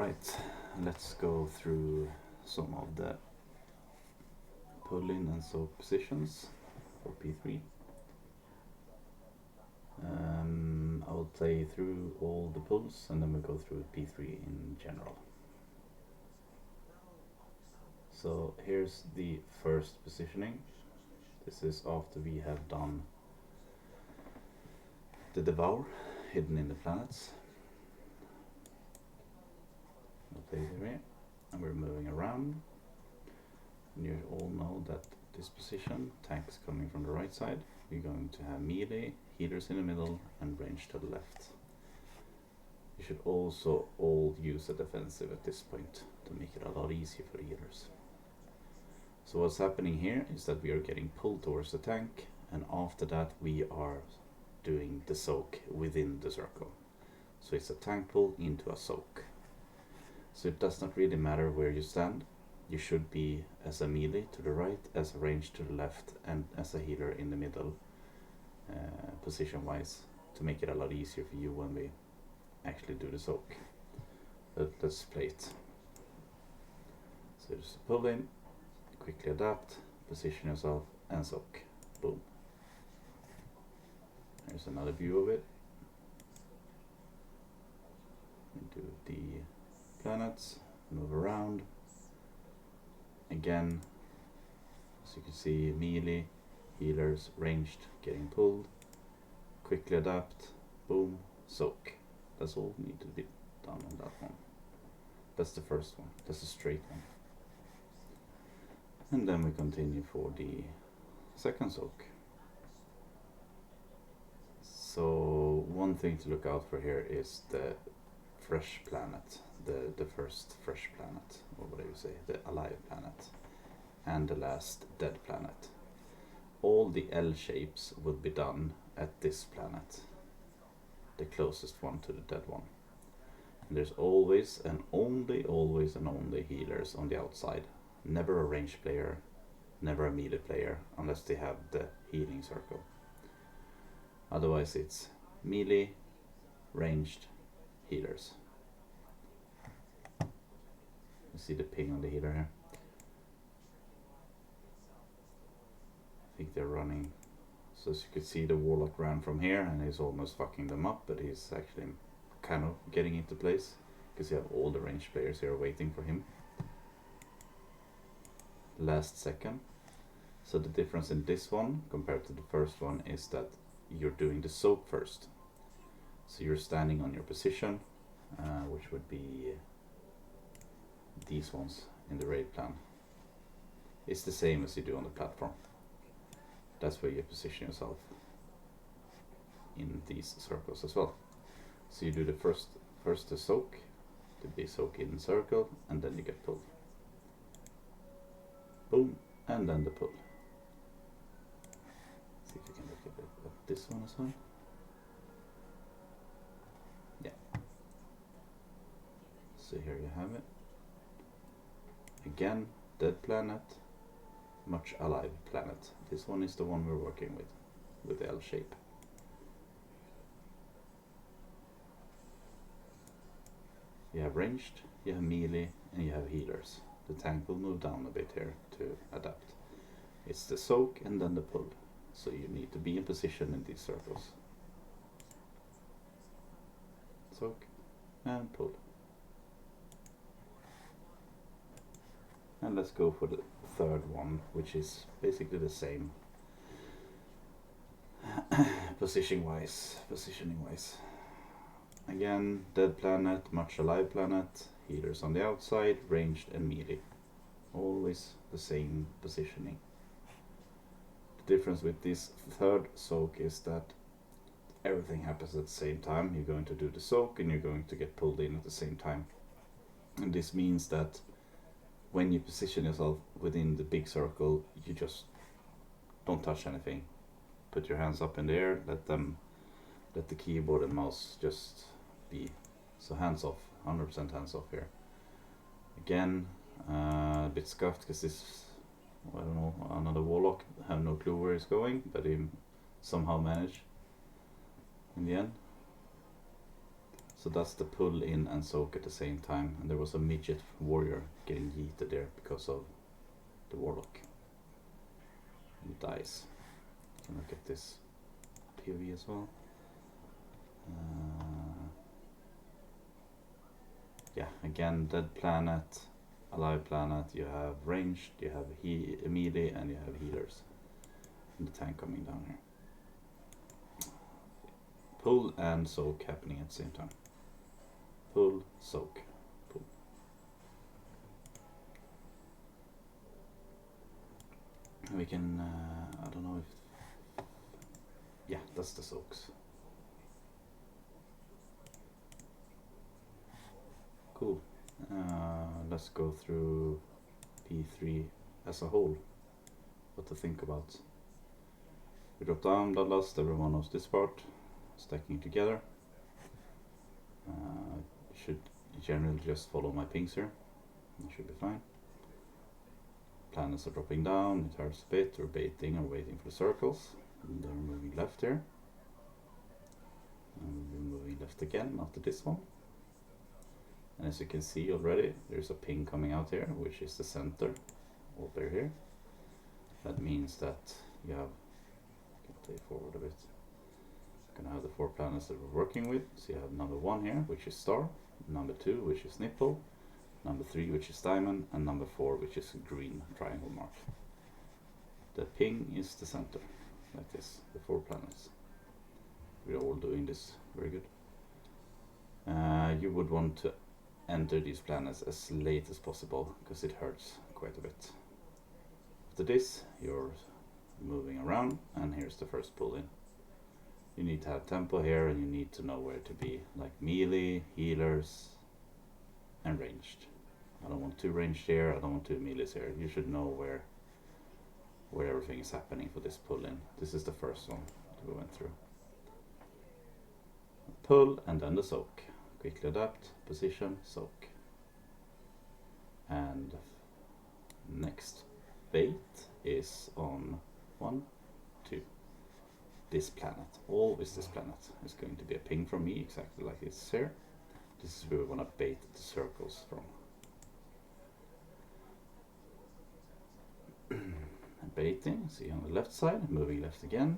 Alright, let's go through some of the pull-in and soak positions for P3. I will play through all the pulls and then we'll go through P3 in general. So here's the first positioning. This is after we have done the devour hidden in the planets. We'll play here and we're moving around. And you all know that this position, tanks coming from the right side, we're going to have melee, healers in the middle and range to the left. You should also all use a defensive at this point to make it a lot easier for the healers. So what's happening here is that we are getting pulled towards the tank, and after that we are doing the soak within the circle. So it's a tank pull into a soak. So it does not really matter where you stand. You should be as a melee to the right, as a range to the left, and as a healer in the middle, position wise, to make it a lot easier for you when we actually do the soak. But let's play it. So just pull in, quickly adapt, position yourself and soak. Boom. There's another view of it. We do the planets, move around. Again, as you can see, melee, healers, ranged, getting pulled. Quickly adapt, boom, soak. That's all need to be done on that one. That's the first one, that's the straight one. And then we continue for the second soak. So one thing to look out for here is the fresh planet, the first fresh planet, or whatever you say, the alive planet, and the last dead planet. All the L shapes would be done at this planet, the closest one to the dead one. And there's always and only healers on the outside. Never a ranged player, never a melee player, unless they have the healing circle. Otherwise it's melee, ranged, healers. You see the ping on the healer here. I think they're running. So as you can see, the warlock ran from here and he's almost fucking them up, but he's actually kind of getting into place because you have all the ranged players here waiting for him. Last second. So the difference in this one compared to the first one is that you're doing the soak first. So you're standing on your position, which would be these ones in the raid plan. It's the same as you do on the platform. That's where you position yourself in these circles as well. So you do the first the soak, the big soak in circle, and then you get pulled. Boom, and then the pull. See if you can look a bit at this one as well. Yeah. So here you have it. Again, dead planet, much alive planet. This one is the one we're working with the L shape. You have ranged, you have melee, and you have healers. The tank will move down a bit here to adapt. It's the soak and then the pull. So you need to be in position in these circles. Soak and pull. And let's go for the third one, which is basically the same positioning wise. Again, dead planet, much alive planet, healers on the outside, ranged and melee. Always the same positioning. The difference with this third soak is that everything happens at the same time. You're going to do the soak and you're going to get pulled in at the same time. And this means that when you position yourself within the big circle, you just don't touch anything. Put your hands up in the air, let the keyboard and mouse just be. So hands off, 100% hands off here. Again, a bit scuffed because this, I don't know, another warlock, I have no clue where he's going, but he somehow managed in the end. So that's the pull in and soak at the same time. And there was a midget warrior getting yeeted there because of the warlock. And dies. You can look at this POV as well. Yeah, again, dead planet, alive planet, you have ranged, you have melee, and you have healers. And the tank coming down here. Pull and soak happening at the same time. Pull, soak, pull. And we can, I don't know if, yeah, that's the soaks. Cool. Let's go through P3 as a whole. What to think about. We drop down bloodlust, everyone knows this part. Stacking together. You should generally just follow my pings here. It should be fine. Planets are dropping down, it hurts a bit, we're baiting or waiting for the circles. And then we're moving left here. And we're moving left again after this one. And as you can see already, there's a ping coming out here, which is the center over here. That means that you have, I can play forward a bit. Gonna have the 4 planets that we're working with. So you have number 1 here, which is star, number 2, which is nipple, number 3, which is diamond, and number 4, which is green triangle mark. The ping is the center, like this, the 4 planets. We're all doing this very good. You would want to enter these planets as late as possible, because it hurts quite a bit. After this, you're moving around, and here's the first pull in. You need to have tempo here, and you need to know where to be, like melee, healers, and ranged. I don't want 2 ranged here, I don't want 2 melees here. You should know where everything is happening for this pull in. This is the first one that we went through. Pull, and then the soak. Quickly adapt, position, soak. And next bait is on 1, 2. This planet, always this planet. Is going to be a ping from me, exactly like it's here. This is where we want to bait the circles from. And baiting, see on the left side, moving left again.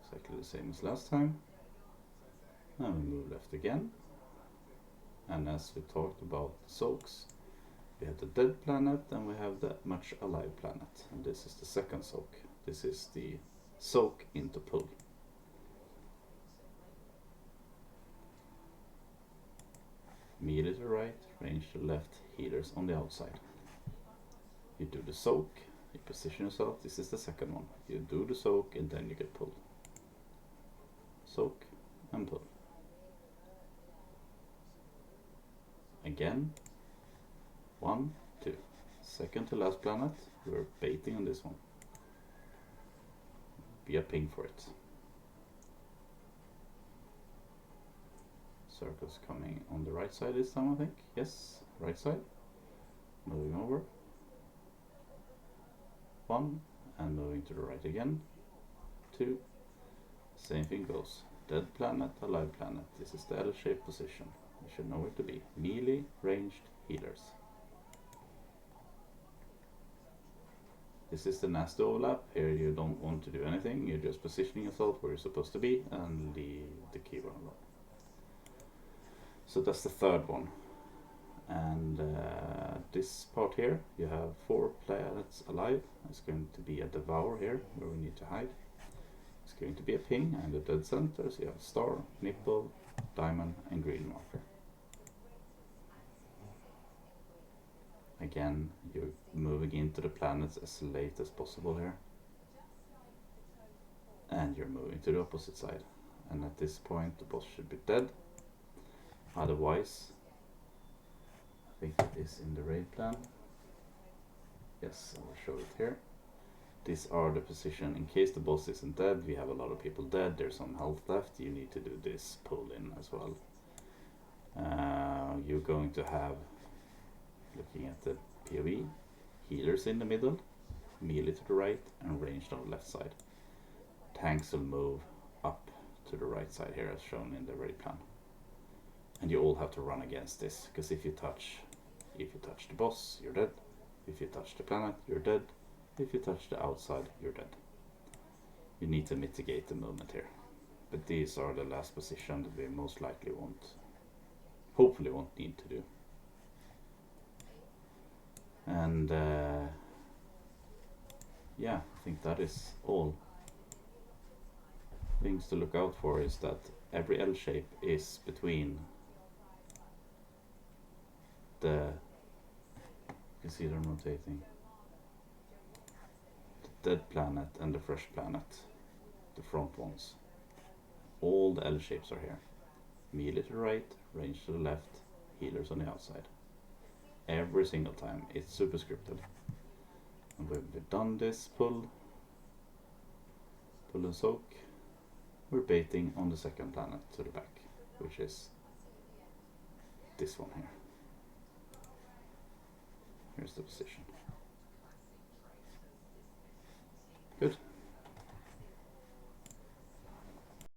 Exactly the same as last time. Now we move left again. And as we talked about soaks, we have the dead planet and we have the much alive planet. And this is the second soak. This is the soak into pull. Melee to the right, range to the left, healers on the outside. You do the soak, you position yourself, this is the second one. You do the soak and then you get pull. Soak and pull. Again, 1, 2. Second to last planet, we're baiting on this one. Be a ping for it. Circles coming on the right side this time, I think. Yes, right side. Moving over. 1, and moving to the right again. 2. Same thing goes. Dead planet, alive planet. This is the L-shaped position. You should know where to be. Melee, ranged, healers. This is the nasty overlap. Here you don't want to do anything. You're just positioning yourself where you're supposed to be and leave the keyword alone. So that's the third one. And this part here, you have 4 planets alive. It's going to be a devour here where we need to hide. It's going to be a ping and the dead center. So you have star, nipple, diamond, and green marker. Again, you're moving into the planets as late as possible here. And you're moving to the opposite side. And at this point, the boss should be dead. Otherwise, I think it is in the raid plan. Yes, I will show it here. These are the position. In case the boss isn't dead, we have a lot of people dead, there's some health left, you need to do this pull in as well. You're going to have, looking at the POV, healers in the middle, melee to the right, and ranged on the left side. Tanks will move up to the right side here as shown in the raid plan. And you all have to run against this, because if you touch the boss, you're dead. If you touch the planet, you're dead. If you touch the outside, you're dead. You need to mitigate the movement here. But these are the last position that we most likely hopefully won't need to do. And yeah, I think that is all. Things to look out for is that every L shape is between you can see them rotating, the dead planet and the fresh planet, the front ones. All the L shapes are here. Melee to the right, range to the left, healers on the outside. Every single time, it's super scripted. And when we've done this pull and soak, we're baiting on the second planet to the back, which is this one here. Here's the position.